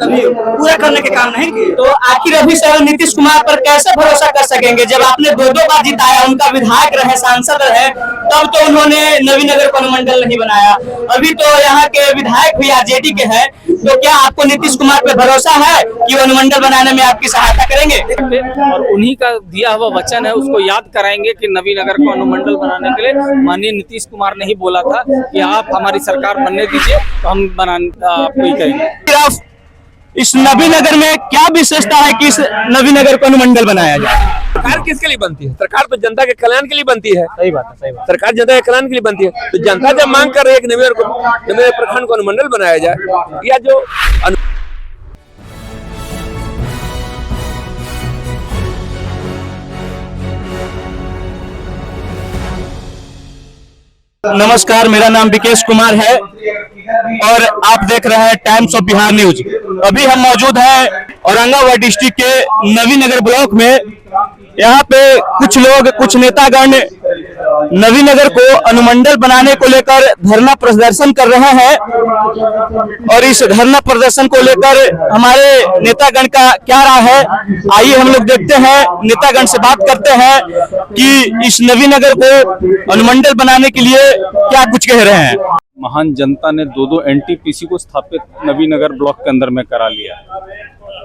कभी पूरा करने के काम नहीं किए। तो आखिर अभी सर नीतीश कुमार पर कैसे भरोसा कर सकेंगे जब आपने दो बार जिताया, उनका विधायक रहे, सांसद रहे, तब तो उन्होंने नवीनगर को अनुमंडल नहीं बनाया। अभी तो यहाँ के विधायक भी आरजेडी के हैं, तो क्या आपको नीतीश कुमार पर भरोसा है कि वो अनुमंडल बनाने में आपकी सहायता करेंगे? और उन्हीं का दिया हुआ वचन है, उसको याद कराएंगे कि नवीनगर को अनुमंडल बनाने के लिए माननीय नीतीश कुमार ने ही बोला था कि आप हमारी सरकार बनने दीजिए तो हम आपको ही करेंगे। इस नवीनगर में क्या विशेषता है कि इस नवीनगर को अनुमंडल बनाया जाए? सरकार किसके लिए बनती है? सरकार तो जनता के कल्याण के लिए बनती है। सही बात है, सही बात। सरकार जनता के कल्याण के लिए बनती है, तो जनता जब मांग कर रही है कि नवीनगर प्रखंड को अनुमंडल बनाया जाए, या जो नमस्कार, मेरा नाम विकेश कुमार है और आप देख रहे हैं टाइम्स ऑफ बिहार न्यूज। अभी हम मौजूद हैं औरंगाबाद डिस्ट्रिक्ट के नवीनगर ब्लॉक में। यहाँ पे कुछ लोग, कुछ नेतागण नवीनगर को अनुमंडल बनाने को लेकर धरना प्रदर्शन कर रहे हैं और इस धरना प्रदर्शन को लेकर हमारे नेतागण का क्या राय है, आइए हम लोग देखते हैं, नेतागण से बात करते हैं कि इस नवीनगर को अनुमंडल बनाने के लिए क्या कुछ कह रहे हैं। महान जनता ने दो एनटीपीसी को स्थापित नवीनगर ब्लॉक के अंदर में करा लिया,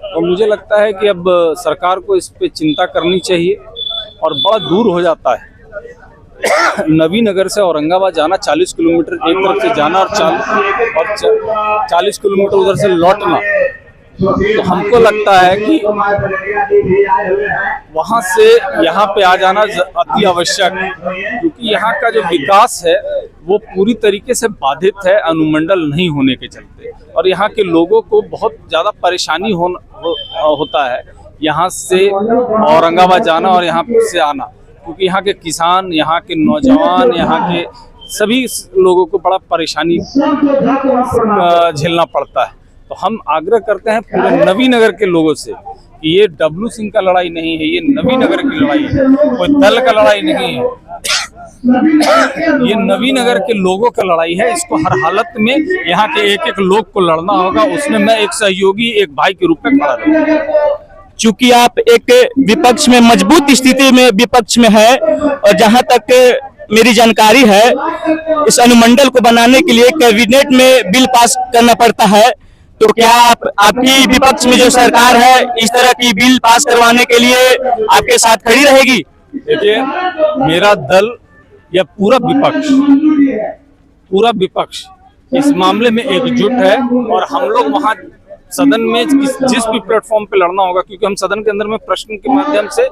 तो मुझे लगता है कि अब सरकार को इस पे चिंता करनी चाहिए और बड़ा दूर हो जाता है। नवीनगर से औरंगाबाद जाना 40 किलोमीटर एक तरफ से जाना और 40 किलोमीटर उधर से लौटना, तो हमको लगता है कि वहां से यहाँ पे आ जाना अति आवश्यक है, क्योंकि यहाँ का जो विकास है वो पूरी तरीके से बाधित है अनुमंडल नहीं होने के चलते, और यहाँ के लोगों को बहुत ज़्यादा परेशानी होता है यहाँ से औरंगाबाद जाना और यहाँ से आना, क्योंकि यहाँ के किसान, यहाँ के नौजवान, यहाँ के सभी लोगों को बड़ा परेशानी झेलना पड़ता है। तो हम आग्रह करते हैं पूरे नवीनगर के लोगों से कि ये डब्लू सिंह का लड़ाई नहीं है, ये नवीनगर की लड़ाई है, कोई दल का लड़ाई नहीं है, ये नवीनगर के लोगों का लड़ाई है। इसको हर हालत में यहाँ के एक एक लोग को लड़ना होगा, उसमें मैं एक सहयोगी, एक भाई के रूप में खड़ा रहूंगा। चूंकि आप एक विपक्ष में, मजबूत स्थिति में विपक्ष में है, और जहां तक मेरी जानकारी है इस अनुमंडल को बनाने के लिए कैबिनेट में बिल पास करना पड़ता है, तो क्या आपकी विपक्ष में जो सरकार है इस तरह की बिल पास करवाने के लिए आपके साथ खड़ी रहेगी? देखिए, मेरा दल या पूरा विपक्ष इस मामले में एकजुट है, और हम लोग वहां सदन में जिस भी प्लेटफॉर्म पे लड़ना होगा, क्योंकि हम सदन के अंदर में प्रश्न के माध्यम से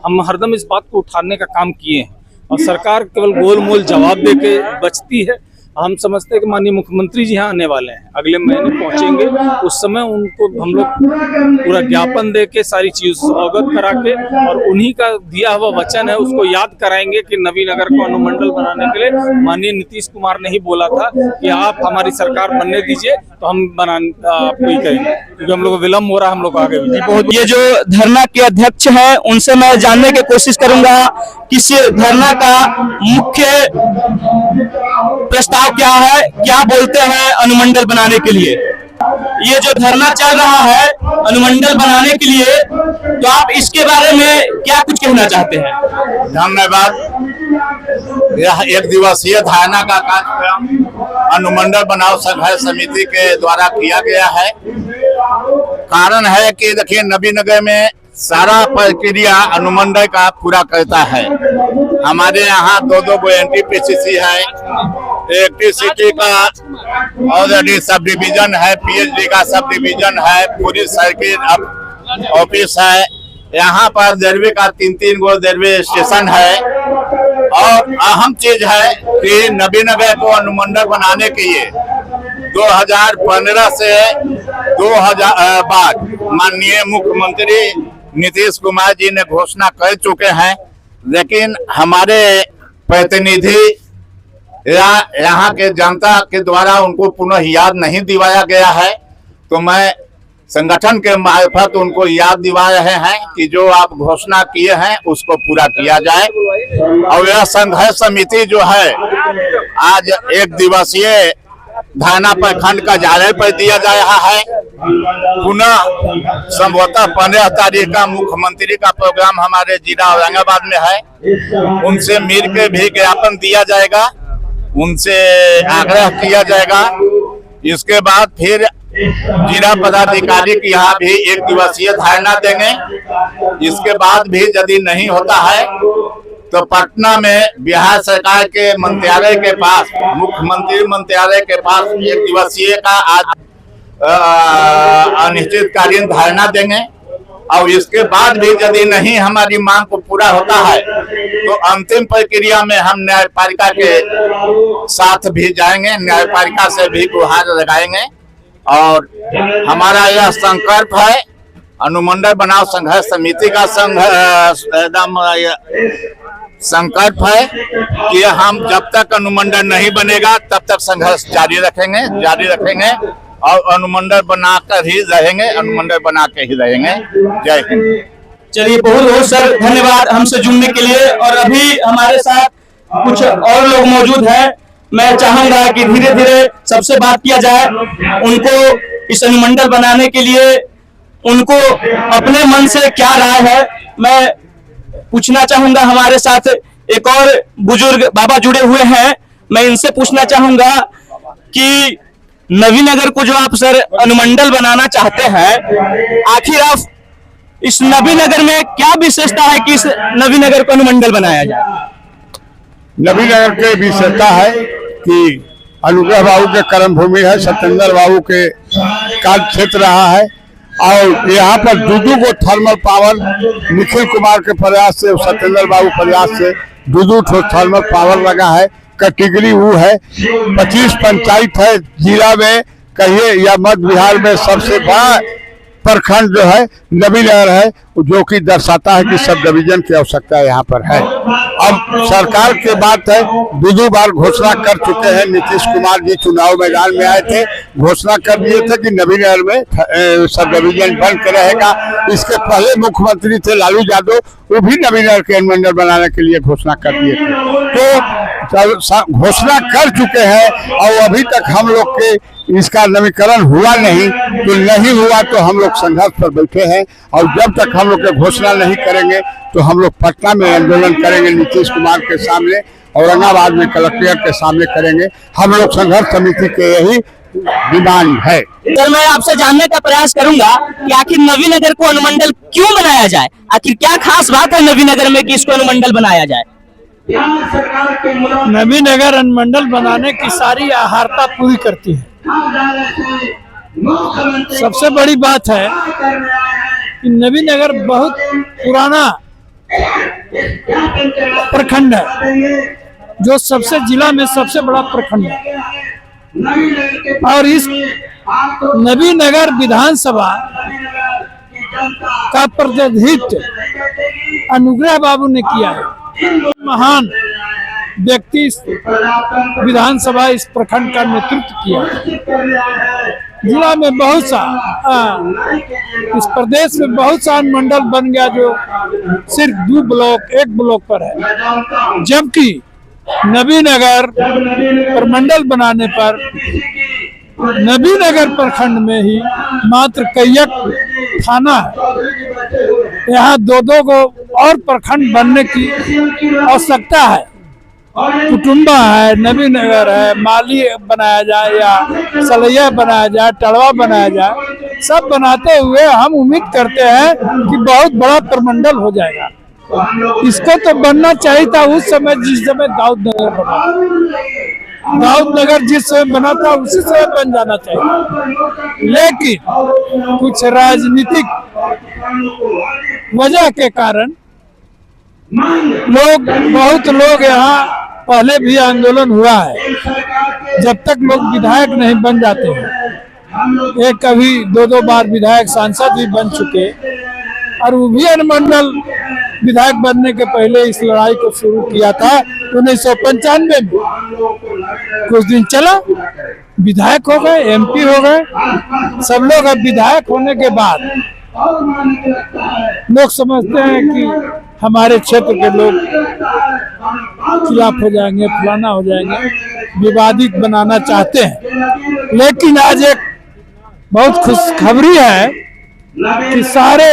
हम हरदम इस बात को उठाने का काम किए हैं, और सरकार केवल गोलमोल जवाब देके बचती है। हम समझते हैं कि माननीय मुख्यमंत्री जी यहाँ आने वाले हैं, अगले महीने पहुंचेंगे, उस समय उनको हम लोग पूरा ज्ञापन दे के सारी चीज अवगत करा के, और उन्हीं का दिया हुआ वचन है उसको याद कराएंगे कि नवीनगर को अनुमंडल बनाने के लिए माननीय नीतीश कुमार ने ही बोला था कि आप हमारी सरकार बनने दीजिए तो हम आपको ही करेंगे, क्योंकि हम लोग को विलम्ब हो रहा है, हम लोग आगे भी। ये जो धरना के अध्यक्ष हैं उनसे मैं जानने की कोशिश करूंगा कि इस धरना का मुख्य प्रस्ताव क्या है, क्या बोलते हैं अनुमंडल बनाने के लिए। ये जो धरना चल रहा है अनुमंडल बनाने के लिए, तो आप इसके बारे में क्या कुछ कहना चाहते हैं? धन्यवाद। यह एक दिवसीय धरना का कार्यक्रम अनुमंडल बनाओ संघर्ष समिति के द्वारा किया गया है। कारण है कि देखिए, नवीनगर में सारा प्रक्रिया अनुमंडल का पूरा करता है। हमारे यहाँ दो एनटीपीसी है, इलेक्ट्रिसिटी का ऑलरेडी सब डिवीजन है, पीएचडी का सब डिवीजन है, पूरी सर्किट ऑफिस है। यहाँ पर रेलवे का 3 गो रेलवे स्टेशन है, और अहम चीज है कि नवीनगर को अनुमंडल बनाने के लिए 2015 से 2000 बाद माननीय मुख्यमंत्री नीतीश कुमार जी ने घोषणा कर चुके हैं, लेकिन हमारे प्रतिनिधि या यहाँ के जनता के द्वारा उनको पुनः याद नहीं दिलाया गया है। तो मैं संगठन के मार्फत उनको याद दिला रहे हैं कि जो आप घोषणा किए हैं उसको पूरा किया जाए। और यह संघर्ष समिति जो है आज एक दिवसीय धाना प्रखंड का कार्यालय पर दिया जा रहा है। पुनः संभवतः 15 तारीख का मुख्यमंत्री का प्रोग्राम हमारे जिला औरंगाबाद में है, उनसे मिल के भी ज्ञापन दिया जाएगा, उनसे आग्रह किया जाएगा। इसके बाद फिर जिला पदाधिकारी के यहाँ भी 1 दिवसीय धरना देंगे। इसके बाद भी यदि नहीं होता है तो पटना में बिहार सरकार के मंत्रालय के पास, मुख्यमंत्री मंत्रालय के पास 1 दिवसीय का आज अनिश्चितकालीन धरना देंगे। और इसके बाद भी यदि नहीं हमारी मांग को पूरा होता है तो अंतिम प्रक्रिया में हम न्यायपालिका के साथ भी जाएंगे, न्यायपालिका से भी गुहार लगाएंगे। और हमारा यह संकल्प है, अनुमंडल बनाओ संघर्ष समिति का संकल्प है कि हम जब तक अनुमंडल नहीं बनेगा तब तक संघर्ष जारी रखेंगे और अनुमंडल बनाकर ही रहेंगे, अनुमंडल बना के ही रहेंगे। जय हिंद। चलिए, बहुत बहुत सर धन्यवाद हमसे जुड़ने के लिए। और अभी हमारे साथ कुछ और लोग मौजूद हैं, मैं चाहूंगा कि धीरे धीरे सबसे बात किया जाए। उनको इस अनुमंडल बनाने के लिए उनको अपने मन से क्या राय है, मैं पूछना चाहूंगा। हमारे साथ एक और बुजुर्ग बाबा जुड़े हुए हैं, मैं इनसे पूछना चाहूंगा कि नवीनगर को जो आप सर अनुमंडल बनाना चाहते हैं, आखिर आप इस नवीनगर में क्या विशेषता है कि इस नवीनगर को अनुमंडल बनाया जाए? नवीनगर के विशेषता है कि अनुग्रह बाबू के कर्म भूमि है, सत्येंद्र बाबू के कार्य क्षेत्र रहा है और यहाँ पर दूदू को थर्मल पावर निखिल कुमार के प्रयास से, सत्येंद्र बाबू प्रयास से दूदू थर्मल पावर लगा है। कैटेगरी वो है, 25 पंचायत है जिला में, कहिए या मध्य बिहार में सबसे बड़ा प्रखंड जो है नवीनगर है, जो कि दर्शाता है कि सब डिवीजन की आवश्यकता यहाँ पर है। अब सरकार की बात है, 2 बार घोषणा कर चुके हैं। नीतीश कुमार जी चुनाव मैदान में आए थे, घोषणा कर दिए थे कि नवीनगर में सब डिवीजन बन के रहेगा। इसके पहले मुख्यमंत्री थे लालू यादव, वो भी नवीनगर के अनुमंडल बनाने के लिए घोषणा कर दिए थे। तो घोषणा कर चुके हैं और अभी तक हम लोग के इसका नवीकरण हुआ नहीं, तो नहीं हुआ तो हम लोग संघर्ष पर बैठे हैं। और जब तक हम लोग घोषणा नहीं करेंगे तो हम लोग पटना में आंदोलन करेंगे, नीतीश कुमार के सामने, औरंगाबाद में कलेक्ट्रेट के सामने करेंगे। हम लोग संघर्ष समिति के यही डिमांड है। सर, मैं आपसे जानने का प्रयास करूंगा कि आखिर नवीनगर को अनुमंडल क्यों बनाया जाए, आखिर क्या खास बात है नवीनगर में कि इसको अनुमंडल बनाया जाए? नवीनगर अनुमंडल बनाने की सारी आहारता पूरी करती है। सबसे बड़ी बात है कि नवीनगर बहुत पुराना प्रखंड है, जो सबसे जिला में सबसे बड़ा प्रखंड है। और इस नवीनगर विधानसभा का प्रतिनिधित्व अनुग्रह बाबू ने किया है। महान व्यक्ति विधानसभा इस प्रखंड का नेतृत्व किया। जिला में बहुत सा, इस प्रदेश में बहुत सा अनुमंडल बन गया जो सिर्फ 2 ब्लॉक 1 ब्लॉक पर है, जबकि नवीनगर प्रमंडल बनाने पर नवीनगर प्रखंड में ही मात्र कैयक थाना है। यहाँ 2 को और प्रखंड बनने की आवश्यकता है। कुटुम्बा है, नवीनगर है, माली बनाया जाए या सलैया बनाया जाए, टड़वा बनाया जाए, सब बनाते हुए हम उम्मीद करते हैं कि बहुत बड़ा प्रमंडल हो जाएगा। इसको तो बनना चाहिए था उस समय जिस समय दाऊद नगर बना, दाऊद नगर जिस समय बना था उसी समय बन जाना चाहिए। लेकिन कुछ राजनीतिक वजह के कारण बहुत लोग यहाँ पहले भी आंदोलन हुआ है, जब तक लोग विधायक नहीं बन जाते हैं। एक कभी 2 बार विधायक सांसद भी बन चुके, और वो भी अनुमंडल विधायक बनने के पहले इस लड़ाई को शुरू किया था 1995 में। कुछ दिन चला, विधायक हो गए, एमपी हो गए सब लोग। अब विधायक होने के बाद लोग समझते हैं कि हमारे क्षेत्र के लोग खिलाफ हो जाएंगे, फलाना हो जाएंगे। विवादित बनाना चाहते हैं। लेकिन आज एक बहुत खुशखबरी है कि सारे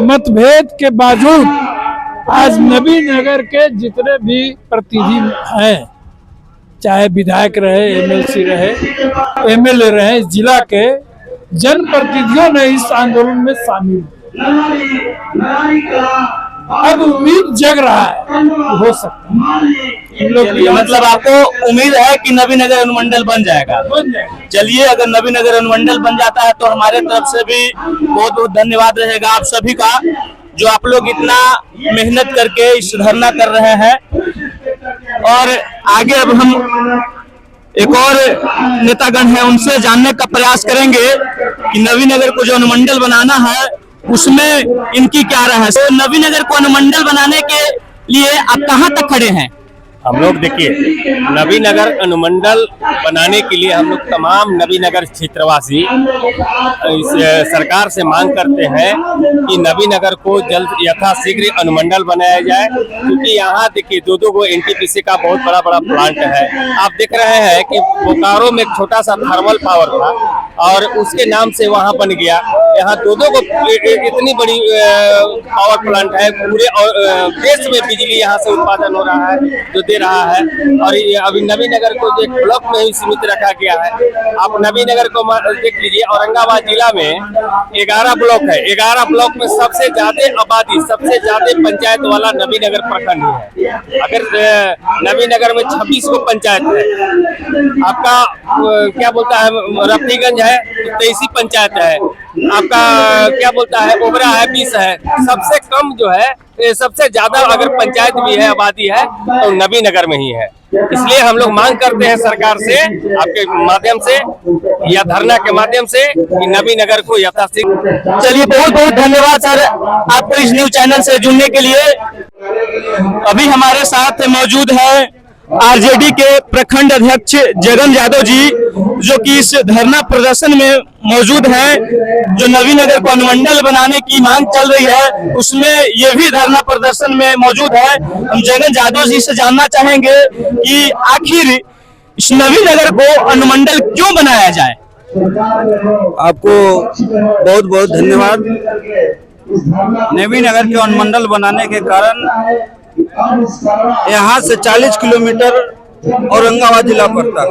मतभेद के बावजूद आज नबीनगर के जितने भी प्रतिनिधि हैं, चाहे विधायक रहे, एमएलसी रहे, एमएलए रहे, जिला के जनप्रतिनिधियों ने इस आंदोलन में शामिल अब उम्मीद जग रहा है हो सकता है मतलब आपको उम्मीद है कि नबीनगर अनुमंडल बन जाएगा। चलिए, अगर नबीनगर अनुमंडल बन जाता है तो हमारे तरफ से भी बहुत बहुत धन्यवाद रहेगा आप सभी का, जो आप लोग इतना मेहनत करके इस धरना कर रहे हैं। और आगे अब हम एक और नेतागण हैं, उनसे जानने का प्रयास करेंगे कि नबीनगर को जो अनुमंडल बनाना है उसमें इनकी क्या राय है। तो नबीनगर को अनुमंडल बनाने के लिए आप कहां तक खड़े हैं? हम लोग देखिए, नबीनगर अनुमंडल बनाने के लिए हम लोग तमाम नबीनगर क्षेत्रवासी इस सरकार से मांग करते हैं कि नबीनगर को जल्द यथाशीघ्र अनुमंडल बनाया जाए, क्योंकि यहाँ देखिए दो को एनटीपीसी का बहुत बड़ा प्लांट है। आप देख रहे हैं कि बोकारो में एक छोटा सा थर्मल पावर था और उसके नाम से वहाँ बन गया। यहाँ दो को इतनी बड़ी पावर प्लांट है, पूरे देश में बिजली यहाँ से उत्पादन हो रहा है जो दे रहा है। और ये अभी नबीनगर को एक ब्लॉक में ही सीमित रखा गया है। आप नबीनगर को देख लीजिए, औरंगाबाद जिला में 11 ब्लॉक है। 11 ब्लॉक में सबसे ज्यादा आबादी, सबसे ज्यादा पंचायत वाला नबीनगर प्रखंड है। अगर नबीनगर में 26 को पंचायत है, आपका क्या बोलता है रफीगंज है 23 पंचायत है, आपका क्या बोलता है ओबरा है 20 है। सबसे कम जो है, सबसे ज्यादा अगर पंचायत भी है, आबादी है, तो नबीनगर में ही है। इसलिए हम लोग मांग करते हैं सरकार से, आपके माध्यम से या धरना के माध्यम से, कि नबीनगर को यथाशीघ्र। चलिए, बहुत बहुत धन्यवाद सर आपको इस न्यूज चैनल से जुड़ने के लिए। अभी हमारे साथ मौजूद है आरजेडी के प्रखंड अध्यक्ष जगन यादव जी, जो कि इस धरना प्रदर्शन में मौजूद हैं। जो नबीनगर को अनुमंडल बनाने की मांग चल रही है उसमें ये भी धरना प्रदर्शन में मौजूद है। हम जगन यादव जी से जानना चाहेंगे कि आखिर इस नबीनगर को अनुमंडल क्यों बनाया जाए। आपको बहुत बहुत धन्यवाद। नबीनगर के अनुमंडल बनाने के कारण यहाँ से 40 किलोमीटर औरंगाबाद जिला पड़ता है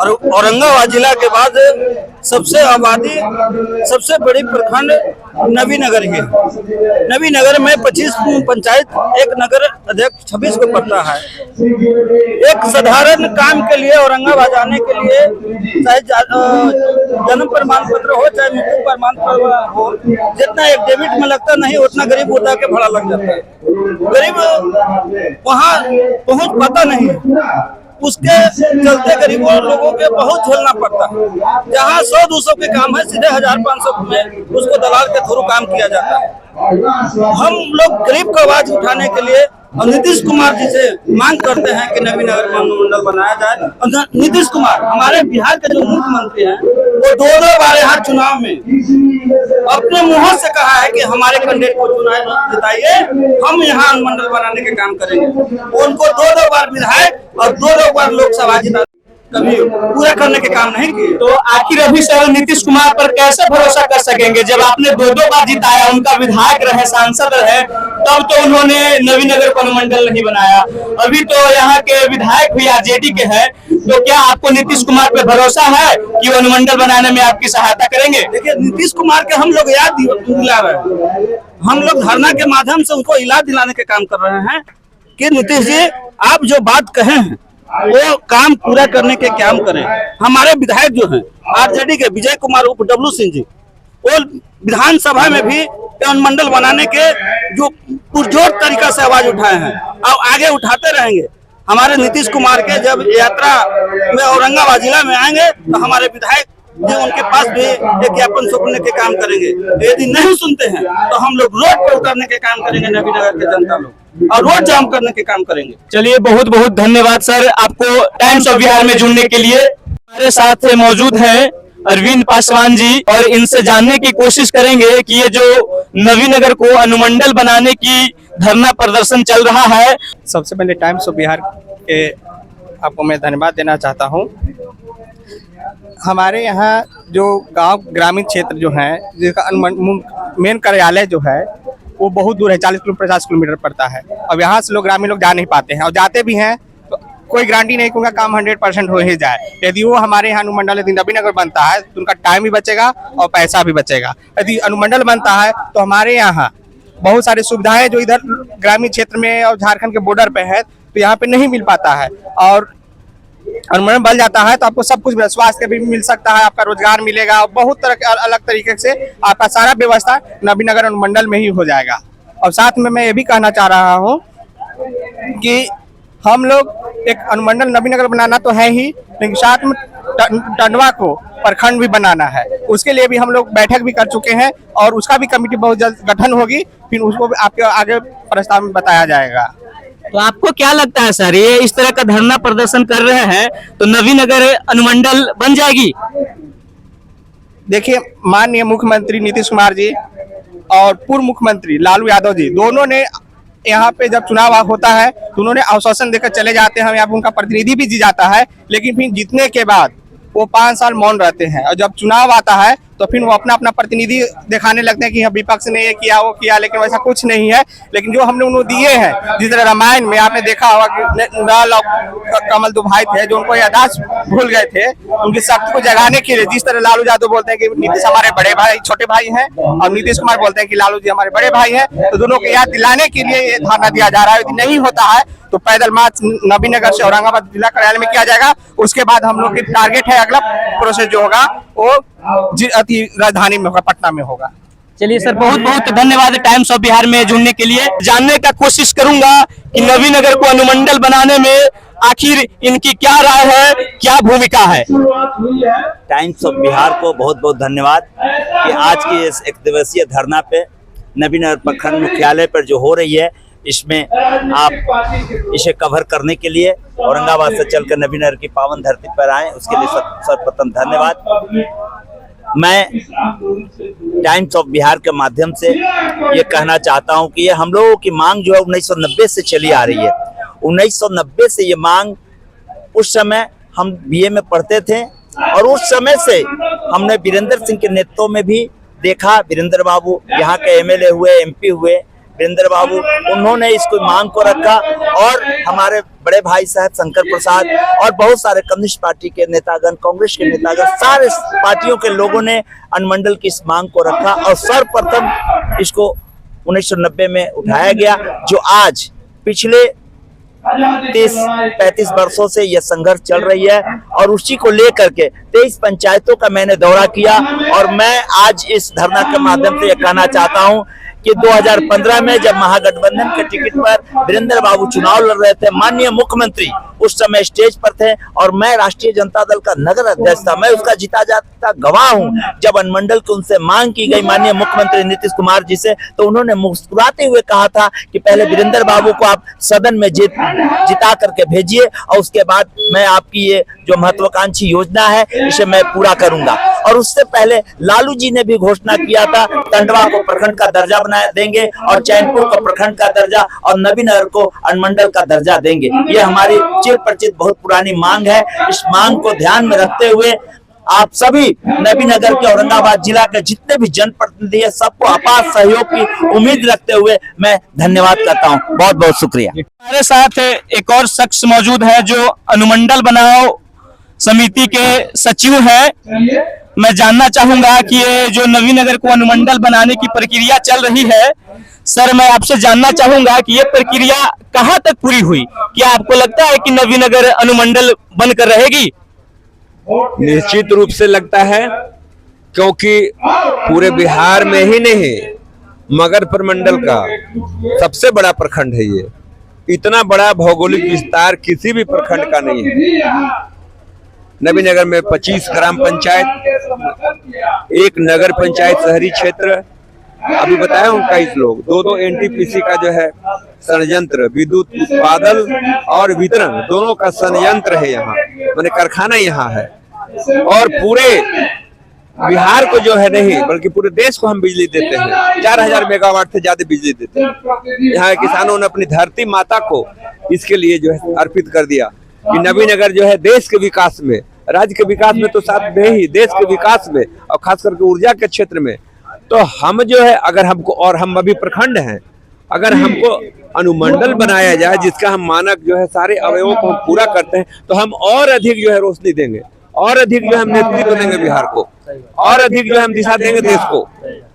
और औरंगाबाद जिला के बाद सबसे आबादी, सबसे बड़ी प्रखंड नबीनगर ही है। नबीनगर में 25 पंचायत, एक नगर अध्यक्ष 26 को पड़ता है। एक साधारण काम के लिए औरंगाबाद जाने के लिए, चाहे जन्म प्रमाण पत्र हो चाहे मृत्यु प्रमाण पत्र हो, जितना एक डेबिट में लगता नहीं उतना गरीब होता के भाड़ा लग जाता है। गरीब वहाँ पहुँच पाता नहीं, उसके चलते गरीबों लोगों के बहुत झेलना पड़ता है। जहाँ 100-200 के काम है, सीधे 1000-500 में उसको दलाल के थ्रू काम किया जाता है। हम लोग गरीब का आवाज उठाने के लिए और नीतीश कुमार जी से मांग करते हैं कि नबीनगर में अनुमंडल बनाया जाए। और नीतीश कुमार हमारे बिहार के जो मुख्यमंत्री हैं, वो 2 बार यहाँ चुनाव में अपने मुंह से कहा है कि हमारे कैंडिडेट को चुनाव जिताइए, हम यहाँ अनुमंडल बनाने के काम करेंगे। उनको 2 बार विधायक और 2 बार लोकसभा जिता कभी पूरा करने के काम नहीं किए। तो आखिर अभी सर नीतीश कुमार पर कैसे भरोसा कर सकेंगे जब आपने 2 बार जिताया, उनका विधायक रहे, सांसद रहे, तब तो उन्होंने नबीनगर को अनुमंडल नहीं बनाया। अभी तो यहाँ के विधायक भी आरजेडी के हैं, तो क्या आपको नीतीश कुमार पर भरोसा है कि वो अनुमंडल बनाने में आपकी सहायता करेंगे? देखिए, नीतीश कुमार के हम लोग याद दिला रहे हैं, हम लोग धरना के माध्यम से उनको इलाज दिलाने के काम कर रहे हैं कि नीतीश जी, आप जो बात कहे हैं वो काम पूरा करने के काम करें। हमारे विधायक जो हैं आरजेडी के विजय कुमार उर्फ डब्लू सिंह जी, वो विधानसभा में भी अनुमंडल बनाने के जो पुरजोर तरीका से आवाज उठाए हैं और आगे उठाते रहेंगे। हमारे नीतीश कुमार के जब यात्रा में औरंगाबाद जिला में आएंगे तो हमारे विधायक जो उनके पास भी एक ज्ञापन सौंपने के काम करेंगे। यदि नहीं सुनते हैं तो हम लोग रोड पर उतरने के काम करेंगे, नबीनगर के जनता लोग, और रोड जाम करने के काम करेंगे। चलिए, बहुत बहुत धन्यवाद सर आपको टाइम्स ऑफ बिहार में जुड़ने के लिए। हमारे साथ मौजूद हैं अरविंद पासवान जी, और इनसे जानने की कोशिश करेंगे कि ये जो नबीनगर को अनुमंडल बनाने की धरना प्रदर्शन चल रहा है। सबसे पहले टाइम्स ऑफ बिहार के आपको मैं धन्यवाद देना चाहता हूँ। हमारे यहाँ जो गांव ग्रामीण क्षेत्र जो है, जिसका मेन कार्यालय जो है वो बहुत दूर है, 40-50 किलोमीटर पड़ता है। अब यहाँ से ग्रामीण लोग जा नहीं पाते हैं, और जाते भी हैं तो कोई गारंटी नहीं कि उनका काम 100% हो ही जाए। यदि वो हमारे यहाँ अनुमंडल यदि नवीनगर बनता है तो उनका टाइम भी बचेगा और पैसा भी बचेगा। यदि अनुमंडल बनता है तो हमारे यहाँ बहुत सारी सुविधाएं जो इधर ग्रामीण क्षेत्र में और झारखंड के बॉर्डर पे है तो यहाँ पे नहीं मिल पाता है। और अनुमंडल बन जाता है तो आपको सब कुछ स्वास्थ्य भी मिल सकता है, आपका रोजगार मिलेगा, और बहुत तरह के अलग तरीके से आपका सारा व्यवस्था नवीनगर अनुमंडल में ही हो जाएगा। और साथ में मैं ये भी कहना चाह रहा हूँ कि हम लोग एक अनुमंडल नवीनगर बनाना तो है ही, लेकिन साथ में टंडवा को प्रखंड भी बनाना है। उसके लिए भी हम लोग बैठक भी कर चुके हैं और उसका भी कमेटी बहुत जल्द गठन होगी, फिर उसको भी आपके आगे प्रस्ताव में बताया जाएगा। तो आपको क्या लगता है सर, ये इस तरह का धरना प्रदर्शन कर रहे हैं तो नवीनगर अनुमंडल बन जाएगी? देखिए, माननीय मुख्यमंत्री नीतीश कुमार जी और पूर्व मुख्यमंत्री लालू यादव जी, दोनों ने यहाँ पे जब चुनाव होता है तो उन्होंने आश्वासन देकर चले जाते हैं, यहाँ पे उनका प्रतिनिधि भी जी जाता है, लेकिन फिर जीतने के बाद वो 5 साल मौन रहते हैं। और जब चुनाव आता है तो फिर वो अपना अपना प्रतिनिधि दिखाने लगते हैं कि विपक्ष ने ये किया वो किया, लेकिन वैसा कुछ नहीं है। लेकिन जो हमने उन्हें दिए हैं, जिस तरह रामायण में आपने देखा होगा कि लाल और कमल 2 भाई थे जो उनको यादाश्त भूल गए थे, उनकी शक्ति को जगाने के लिए जिस तरह लालू यादव बोलते हैं कि नीतीश हमारे बड़े भाई छोटे भाई हैं, और नीतीश कुमार बोलते हैं कि लालू जी हमारे बड़े भाई हैं, तो दोनों को याद दिलाने के लिए ये धरना दिया जा रहा है। यदि नहीं होता है तो पैदल मार्च नवीनगर से औरंगाबाद जिला कार्यालय में किया जाएगा। उसके बाद हम लोग की टारगेट है, अगला प्रोसेस जो होगा वो राजधानी में होगा, पटना में होगा। चलिए सर, बहुत बहुत धन्यवाद टाइम्स ऑफ बिहार में जुड़ने के लिए। जानने का कोशिश करूंगा कि नवीनगर को अनुमंडल बनाने में आखिर इनकी क्या राय है, क्या भूमिका है। टाइम्स ऑफ बिहार को बहुत बहुत धन्यवाद कि आज की इस 1 दिवसीय धरना पे नवीनगर प्रखंड मुख्यालय पर जो हो रही है, इसमें आप इसे कवर करने के लिए औरंगाबाद से चलकर नवीनगर की पावन धरती पर आए, उसके लिए सर्वप्रथम धन्यवाद। मैं टाइम्स ऑफ बिहार के माध्यम से ये कहना चाहता हूँ कि ये हम लोगों की मांग जो है 1990 से चली आ रही है। 1990 से ये मांग, उस समय हम बीए में पढ़ते थे और उस समय से हमने वीरेंद्र सिंह के नेतृत्व में भी देखा। वीरेंद्र बाबू यहाँ के एमएलए हुए, एमपी हुए, वीरेंद्र बाबू, उन्होंने इसको मांग को रखा, और हमारे बड़े भाई साहब शंकर प्रसाद और बहुत सारे कम्युनिस्ट पार्टी के नेतागण, कांग्रेस के नेतागण, सारे पार्टियों के लोगों ने अनुमंडल की इस मांग को रखा और सर्वप्रथम इसको 1990 में उठाया गया, जो आज पिछले 30-35 वर्षों से यह संघर्ष चल रही है। और उसी को लेकर के 23 पंचायतों का मैंने दौरा किया, और मैं आज इस धरना के माध्यम से यह कहना चाहता हूं कि 2015 में जब महागठबंधन के टिकट पर वीरेंद्र बाबू चुनाव लड़ रहे थे, माननीय मुख्यमंत्री उस समय स्टेज पर थे और मैं राष्ट्रीय जनता दल का नगर अध्यक्ष था। मैं उसका जीता जाता गवाह हूं। जब अनुमंडल की उनसे मांग की गई माननीय मुख्यमंत्री नीतीश कुमार जी से, तो उन्होंने मुस्कुराते हुए कहा था कि पहले वीरेंद्र बाबू को आप सदन में जिता करके भेजिए, और उसके बाद मैं आपकी ये जो महत्वाकांक्षी योजना है इसे मैं पूरा करूंगा। और उससे पहले लालू जी ने भी घोषणा किया था टंडवा को प्रखंड का दर्जा बना देंगे, और चैनपुर को प्रखंड का दर्जा, और नवीनगर को अनुमंडल का दर्जा देंगे। ये हमारी चिरपरिचित बहुत पुरानी मांग है। इस मांग को ध्यान में रखते हुए आप सभी नवीनगर के औरंगाबाद जिला के जितने भी जनप्रतिनिधि है, सबको अपार सहयोग की उम्मीद रखते हुए मैं धन्यवाद करता हूं। बहुत बहुत शुक्रिया। हमारे साथ एक और शख्स मौजूद है जो अनुमंडल बनाओ समिति के सचिव है। मैं जानना चाहूंगा कि ये जो नवीनगर को अनुमंडल बनाने की प्रक्रिया चल रही है, सर मैं आपसे जानना चाहूंगा कि ये प्रक्रिया कहां तक पूरी हुई? क्या आपको लगता है कि नवीनगर अनुमंडल बनकर रहेगी? निश्चित रूप से लगता है, क्योंकि पूरे बिहार में ही नहीं मगध प्रमंडल का सबसे बड़ा प्रखंड है ये। इतना बड़ा भौगोलिक विस्तार किसी भी प्रखंड का नहीं है। नवीनगर में 25 ग्राम पंचायत, 1 नगर पंचायत शहरी क्षेत्र, अभी बताया हूँ 21 लोग, 2 एनटीपीसी का जो है संयंत्र, विद्युत उत्पादन और वितरण दोनों का संयंत्र है यहाँ, माने कारखाना यहाँ है। और पूरे बिहार को जो है नहीं बल्कि पूरे देश को हम बिजली देते हैं। 4000 मेगावाट से ज्यादा बिजली देते हैं। यहाँ के किसानों ने अपनी धरती माता को इसके लिए जो है अर्पित कर दिया कि नबीनगर जो है देश के विकास में, राज्य के विकास में तो साथ में ही, देश के विकास में और खास करके ऊर्जा के क्षेत्र में, तो हम जो है अगर हमको, और हम अभी प्रखंड हैं, अगर हमको अनुमंडल बनाया जाए जिसका हम मानक जो है सारे अवयवों को हम पूरा करते हैं, तो हम और अधिक जो है रोशनी देंगे, और अधिक जो है हम नेतृत्व देंगे बिहार को, और अधिक जो है हम दिशा देंगे देश को।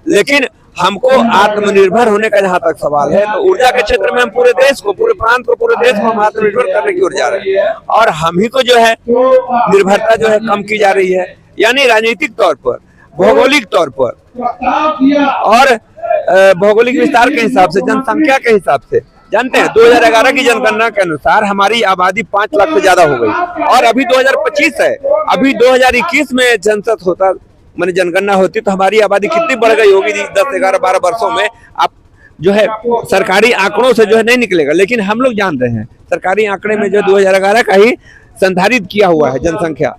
लेकिन हमको आत्मनिर्भर होने का जहाँ तक सवाल है, तो ऊर्जा के क्षेत्र में हम पूरे देश को, पूरे प्रांत को, पूरे देश को हम आत्मनिर्भर करने की ओर जा रहे हैं, और हम ही को जो है निर्भरता जो है कम की जा रही है, यानी राजनीतिक तौर पर, भौगोलिक तौर पर और भौगोलिक विस्तार के हिसाब से, जनसंख्या के हिसाब से। जानते हैं 2011 की जनगणना के अनुसार हमारी आबादी 5 लाख से ज्यादा हो गई, और अभी 2025 है, अभी 2021 में जनसत होता, माने जनगणना होती तो हमारी आबादी कितनी बढ़ गई होगी 10, 11, 12 वर्षों में। आप जो है सरकारी आंकड़ों से जो है नहीं निकलेगा, लेकिन हम लोग जान रहे हैं सरकारी आंकड़े में जो 2011 का ही संधारित किया हुआ है जनसंख्या,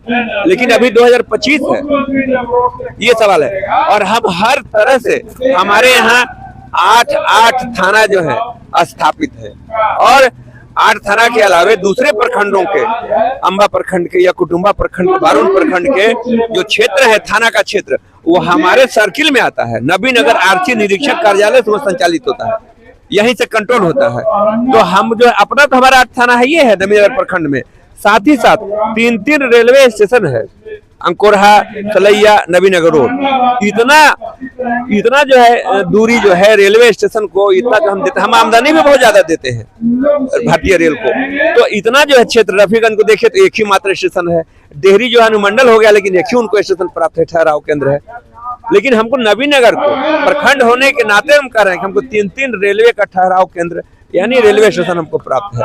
लेकिन अभी 2025 है, ये सवाल है। और हम हर तरह से, हमारे यहाँ 8 थाना जो है स्थापित है, और 8 थाना के अलावे दूसरे प्रखंडों के, अंबा प्रखंड के या कुटुंबा प्रखंड, बारुण प्रखंड के जो क्षेत्र है, थाना का क्षेत्र, वो हमारे सर्किल में आता है। नबीनगर आरक्षी निरीक्षक कार्यालय से वो संचालित होता है, यहीं से कंट्रोल होता है। तो हम जो अपना, तो हमारा 8 थाना है, ये है नबीनगर प्रखंड में। साथ ही साथ 3 रेलवे स्टेशन है, अंकोरहा, सलैया, नबीनगर रोड। इतना जो है दूरी जो है रेलवे स्टेशन को, इतना जो हम देते हैं, हम आमदनी भी बहुत ज्यादा देते हैं भारतीय रेल को, तो इतना जो है क्षेत्र, रफीगंज को देखिए तो एक ही मात्र स्टेशन है, डेहरी जो है अनुमंडल हो गया, लेकिन एक ही उनको स्टेशन प्राप्त है, ठहराव केंद्र है। लेकिन हमको नबीनगर को प्रखंड होने के नाते हम कह रहे हैं कि हमको 3 रेलवे का ठहराव केंद्र यानी रेलवे स्टेशन हमको प्राप्त है।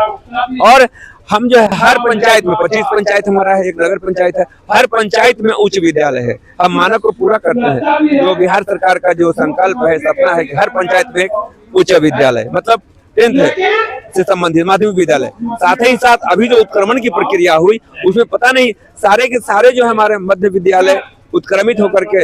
और हम जो है हर पंचायत में, 25 पंचायत हमारा है, एक नगर पंचायत है, हर पंचायत में उच्च विद्यालय है। हम मानक को पूरा करते हैं, जो बिहार सरकार का जो संकल्प है, सपना है कि हर पंचायत में एक उच्च विद्यालय, मतलब 10th से संबंधित माध्यमिक विद्यालय। साथ ही साथ अभी जो उत्क्रमण की प्रक्रिया हुई, उसमें पता नहीं सारे के सारे जो हमारे मध्य विद्यालय उत्क्रमित होकर के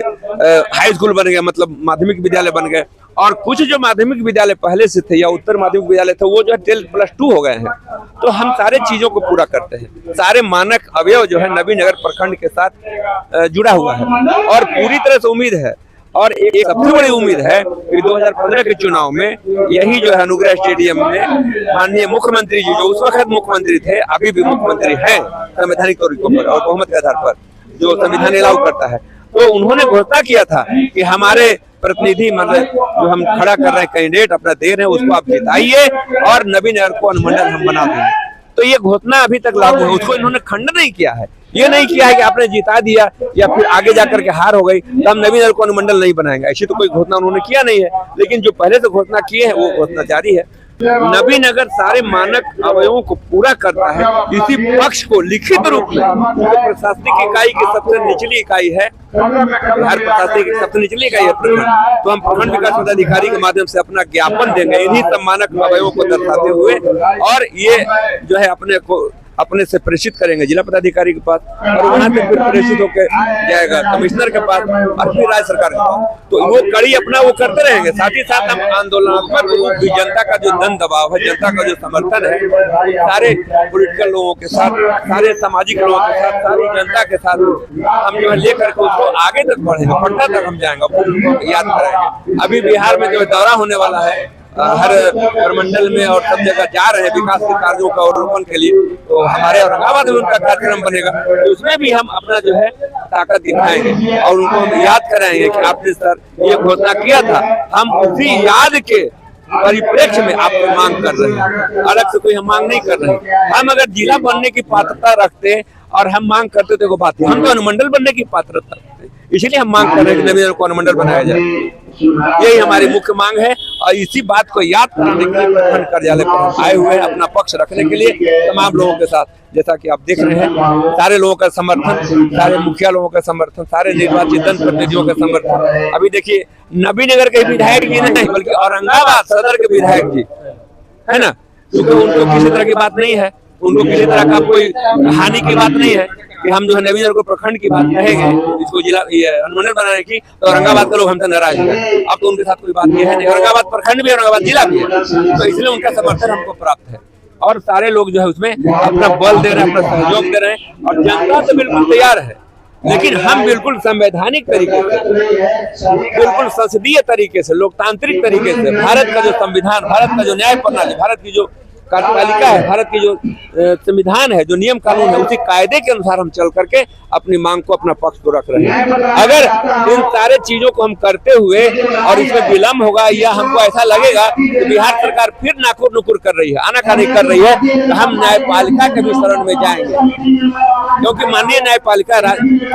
हाई स्कूल बन गए, मतलब माध्यमिक विद्यालय बन गए, और कुछ जो माध्यमिक विद्यालय पहले से थे या उत्तर माध्यमिक विद्यालय थे, वो जो है 10+2 हो गए हैं। तो हम सारे चीजों को पूरा करते हैं, सारे मानक अवयव जो है नबीनगर प्रखंड के साथ जुड़ा हुआ है, और पूरी तरह से उम्मीद है। और एक सबसे बड़ी उम्मीद है कि 2015 के चुनाव में यही जो है अनुग्रह स्टेडियम में माननीय मुख्यमंत्री जी, जो उस वक्त मुख्यमंत्री थे, अभी भी मुख्यमंत्री है संवैधानिक तौर पर और बहुमत के आधार पर जो संविधान अलाउ करता है, तो उन्होंने घोषणा किया था कि हमारे प्रतिनिधि, मतलब जो हम खड़ा कर रहे हैं कैंडिडेट अपना दे रहे हैं, उसको आप जिताइए और नबीनगर को अनुमंडल हम बना देंगे। तो ये घोषणा अभी तक लागू है, उसको इन्होंने खंडन नहीं किया है। ये नहीं किया है कि आपने जिता दिया या फिर आगे जाकर के हार हो गई तो हम नबीनगर को अनुमंडल नहीं बनाएंगे, ऐसी तो कोई घोषणा उन्होंने किया नहीं है। लेकिन जो पहले से घोषणा किए हैं वो घोषणा जारी है। नबीनगर सारे मानक अवयवों को पूरा करता है। इसी पक्ष को लिखित रूप में प्रशासनिक इकाई की सबसे निचली इकाई है, बिहार प्रशासनिक की सबसे निचली इकाई है प्रखंड, तो हम प्रखंड विकास पदाधिकारी के माध्यम से अपना ज्ञापन देंगे इन्हीं सब मानक अवयवों को दर्शाते हुए, और ये जो है अपने से प्रेषित करेंगे जिला पदाधिकारी के पास, और वहां से फिर प्रेषित होकर जाएगा कमिश्नर के पास और फिर राज्य सरकार के पास। तो वो कड़ी अपना वो करते रहेंगे। साथ ही साथ हम आंदोलनात्मक रूप भी, जनता का जो धन दबाव है, जनता का जो समर्थन है, सारे पॉलिटिकल लोगों के साथ, सारे सामाजिक लोगों के साथ, सारी जनता के साथ हम जो है लेकर के उसको आगे तक बढ़ेंगे, पटना तक हम जाएंगे, फिर उनको याद कराएंगे। अभी बिहार में जो दौरा होने वाला है, हर प्रमंडल में और सब जगह जा रहे हैं विकास के कार्यों का अवलोकन के लिए, तो हमारे औरंगाबाद में उनका कार्यक्रम बनेगा, तो उसमें भी हम अपना जो है ताकत दिखाएंगे और उनको हम याद कराएंगे कि आपने सर ये घोषणा किया था, हम उसी याद के परिप्रेक्ष्य में आपको मांग कर रहे हैं, अलग से कोई हम मांग नहीं कर रहे हैं। हम अगर जिला बनने की पात्रता रखते और हम मांग करते तो बात है, हम तो अनुमंडल बनने की पात्रता रखते हैं, इसलिए हम मांग कर रहे हैं कि नबीनगर को अनुमंडल बनाया जाए। यही हमारी मुख्य मांग है, और इसी बात को याद करने के लिए प्रखंड कार्यालय पर आए हुए हैं, अपना पक्ष रखने के लिए तमाम लोगों के साथ। जैसा कि आप देख रहे हैं, सारे लोगों का समर्थन, सारे मुखिया लोगों का समर्थन, सारे निर्वाचित जनप्रतिनिधियों का समर्थन। अभी देखिए नबीनगर के विधायक जी नहीं, बल्कि औरंगाबाद सदर के विधायक जी है ना, क्योंकि उनको किसी तरह की बात नहीं है, उनको किसी तरह का कोई हानि की बात नहीं है कि हम जो है नबीनगर को प्रखंड की बात कहेंगे, इसको जिला अनुमंडल बनाने की, तो औरंगाबाद के लोग हमसे नाराज हैं। अब तो उनके साथ कोई बात ये है नहीं, औरंगाबाद प्रखंड भी, औरंगाबाद जिला भी है, तो इसलिए उनका समर्थन हमको प्राप्त है। और सारे लोग जो है उसमें अपना बल दे रहे हैं, अपना सहयोग दे रहे हैं, और जनता तो बिल्कुल तैयार है। लेकिन हम बिल्कुल संवैधानिक तरीके से, बिल्कुल संसदीय तरीके से, लोकतांत्रिक तरीके से भारत का जो संविधान, भारत का जो न्याय प्रणाली, भारत की जो कार्यपालिका है, भारत की जो संविधान है, जो नियम कानून है, उसी कायदे के अनुसार हम चल करके अपनी मांग को, अपना पक्ष को रख रहे हैं। अगर इन सारे चीजों को हम करते हुए और इसमें विलम्ब होगा या हमको ऐसा लगेगा कि बिहार सरकार फिर नाकुर नुकुर कर रही है, आनाकानी कर रही है, तो हम न्यायपालिका के भी शरण में जाएंगे। क्योंकि माननीय न्यायपालिका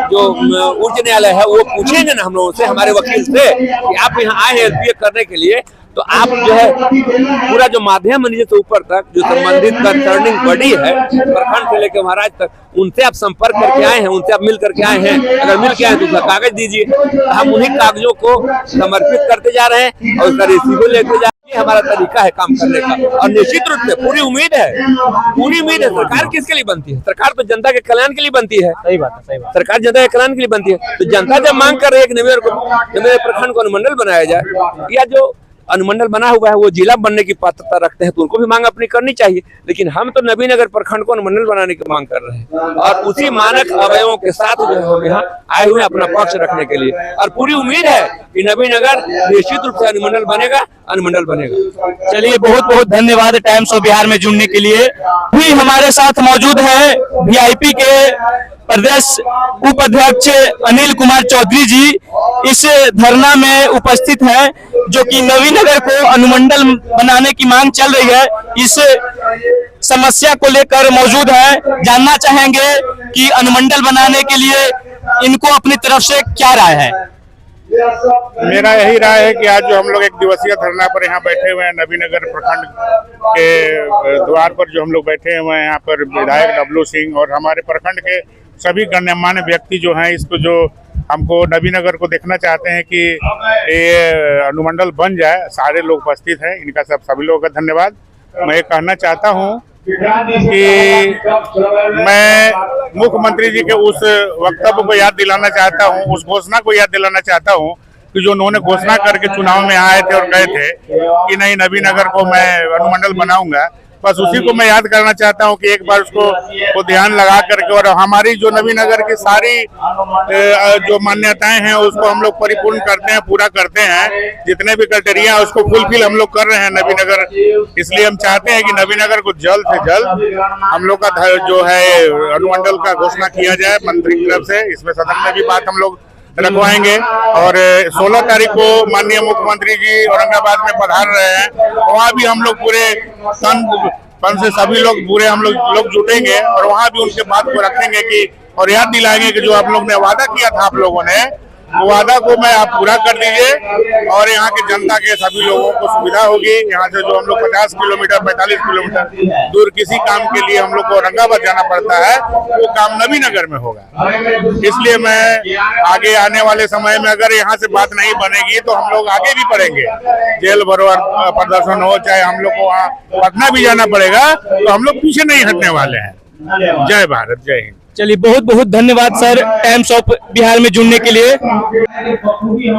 जो उच्च न्यायालय है, वो पूछेंगे ना हम लोगों से, हमारे वकील से, कि आप यहाँ आए हैं एसपीए करने के लिए, तो आप जो है पूरा जो माध्यम नीचे से ऊपर तक जो संबंधित कंसर्निंग बॉडी है, प्रखंड से लेकर महाराज तक, उनसे आप संपर्क करके आए हैं, उनसे आप मिल करके आए हैं। अगर मिल के आए तो उसका कागज दीजिए, हम उन्हीं कागजों को समर्पित करते जा रहे हैं और उसका रिसीव लेते जा रहे हैं। हमारा तरीका है काम करने का, और निश्चित रूप से पूरी उम्मीद है सरकार किसके लिए बनती है? सरकार तो जनता के कल्याण के लिए बनती है। सही बात है, सही बात। सरकार जनता के कल्याण के लिए बनती है, तो जनता जब मांग कर रही है कि नवीनगर प्रखंड को अनुमंडल बनाया जाए, या जो अनुमंडल बना हुआ है वो जिला बनने की पात्रता रखते हैं, तो उनको भी मांग अपनी करनी चाहिए। लेकिन हम तो नवीनगर प्रखंड को अनुमंडल बनाने की मांग कर रहे हैं, और उसी मानक अवयवों के साथ जो है हम यहाँ आए हुए अपना पक्ष रखने के लिए, और पूरी उम्मीद है कि नवीनगर निश्चित रूप से अनुमंडल बनेगा, अनुमंडल बनेगा। चलिए, बहुत बहुत धन्यवाद टाइम्स ऑफ बिहार में जुड़ने के लिए। भी हमारे साथ मौजूद है वीआईपी के प्रदेश उपाध्यक्ष अनिल कुमार चौधरी जी, इस धरना में उपस्थित हैं, जो कि नवीनगर को अनुमंडल बनाने की मांग चल रही है, इस समस्या को लेकर मौजूद है। जानना चाहेंगे कि अनुमंडल बनाने के लिए इनको अपनी तरफ से क्या राय है। मेरा यही राय है कि आज जो हम लोग एक दिवसीय धरना पर यहाँ बैठे हुए हैं, नवीनगर प्रखंड के द्वार पर जो हम लोग बैठे हुए हैं, यहाँ पर विधायक डब्लू सिंह और हमारे प्रखंड के सभी गणमान्य व्यक्ति जो हैं, इसको जो हमको नवीनगर को देखना चाहते हैं कि ये अनुमंडल बन जाए, सारे लोग उपस्थित हैं, इनका सभी लोगों का धन्यवाद। मैं ये कहना चाहता हूँ कि मैं मुख्यमंत्री जी के उस वक्तव्य को याद दिलाना चाहता हूँ, उस घोषणा को याद दिलाना चाहता हूँ कि जो उन्होंने घोषणा करके चुनाव में आए थे और कहे थे कि नहीं नवीनगर को मैं अनुमंडल बनाऊंगा, बस उसी को मैं याद करना चाहता हूं कि एक बार उसको ध्यान लगा करके, और हमारी जो नवीनगर की सारी जो मान्यताएं हैं उसको हम लोग परिपूर्ण करते हैं, पूरा करते हैं। जितने भी क्राइटेरिया है उसको फुलफिल हम लोग कर रहे हैं नवीनगर। इसलिए हम चाहते हैं कि नवीनगर को जल्द से जल्द हम लोग का जो है अनुमंडल का घोषणा किया जाए मंत्री की तरफ से। इसमें सदन में भी बात हम लोग रखवाएंगे, और 16 तारीख को माननीय मुख्यमंत्री जी औरंगाबाद में पधार रहे हैं, वहाँ भी हम लोग पूरे तन से सभी लोग पूरे हम लोग जुटेंगे, और वहाँ भी उनके बात को रखेंगे कि और याद दिलाएंगे कि जो आप लोग ने वादा किया था आप लोगों ने, वो वादा को मैं आप पूरा कर दीजिए, और यहाँ के जनता के सभी लोगों को सुविधा होगी। यहाँ से जो हम लोग 50 किलोमीटर 45 किलोमीटर दूर किसी काम के लिए हम लोग को औरंगाबाद जाना पड़ता है, वो काम नवीनगर में होगा। इसलिए मैं आगे आने वाले समय में अगर यहाँ से बात नहीं बनेगी तो हम लोग आगे भी बढ़ेंगे, जेल भरो प्रदर्शन हो, चाहे हम लोग को वहाँ पटना भी जाना पड़ेगा, तो हम लोग पीछे नहीं हटने वाले हैं। जय भारत, जय हिंद। चलिए, बहुत बहुत धन्यवाद सर टाइम्स ऑफ बिहार में जुड़ने के लिए। हम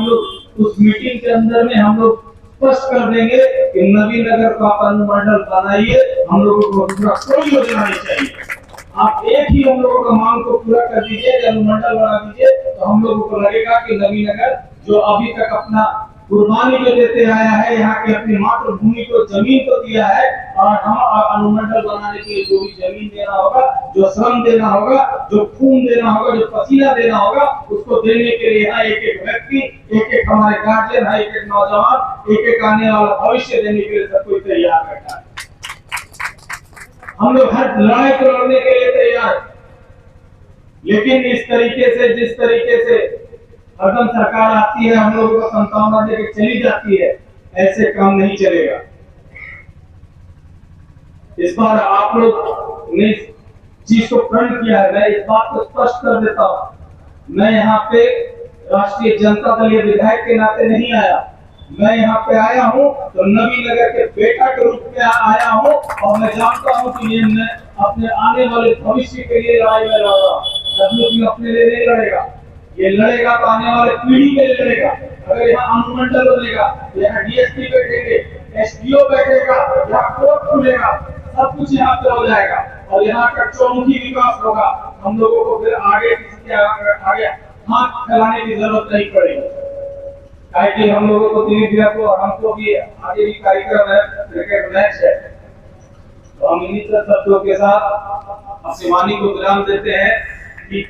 लोग उस मीटिंग के अंदर में हम लोग स्पष्ट कर देंगे कि नवीनगर का अनुमंडल बनाइए, हम लोगों को दूसरा कोई योजना नहीं चाहिए। आप एक ही हम लोगों का मांग को पूरा कर दीजिए, अनुमंडल बना दीजिए, तो हम लोगों को लगेगा कि नवीनगर जो अभी तक अपना कुर्बानी जो देते आया है, यहाँ की अपनी मातृभूमि को, जमीन को दिया है, और हम अनुमंडल बनाने के लिए जो भी जमीन देना होगा, जो श्रम देना होगा, जो खून देना होगा, जो पसीना देना होगा, उसको देने के लिए यहाँ एक एक व्यक्ति, एक एक हमारे गार्जियन है, एक एक नौजवान, एक एक आने वाला भविष्य देने के लिए सब कोई तैयार बैठा है। हम लोग हर लड़ाई को लड़ने के लिए तैयार, लेकिन इस तरीके से, जिस तरीके से हरदम सरकार आती है, हम लोगों को संतावना देकर चली जाती है, ऐसे काम नहीं चलेगा। इस बार आप लोग ने चीज को प्रण किया है, मैं इस बात को स्पष्ट कर देता हूं, मैं यहाँ पे राष्ट्रीय जनता दलीय विधायक के नाते नहीं आया, मैं यहाँ पे आया हूँ तो नवीनगर के बेटा के रूप में आया हूँ, और मैं जानता हूँ कि ये मैं अपने आने वाले भविष्य के लिए लड़ाई में लड़ रहा हूँ। अपने लिए नहीं लड़ेगा, ये लड़ेगा तो आने वाले पीढ़ी के लिए लड़ेगा। अगर यहाँ अनुमंडल बनेगा, यहाँ डीएसपी बैठेंगे, एसडीओ बैठेगा, यहाँ कोर्ट खुलेगा, सब कुछ यहाँ पे हो जाएगा और यहाँ का चौमुखी विकास होगा। हम लोगों को फिर आगे किसी के आगे हाथ फैलाने की जरूरत नहीं पड़ेगी, कि हम लोगों को धीरे को हमको भी आगे भी कार्यक्रम है, क्रिकेट मैच है। तो हम इन्हीं शब्दों के साथ अपनी वाणी को विराम देते हैं कि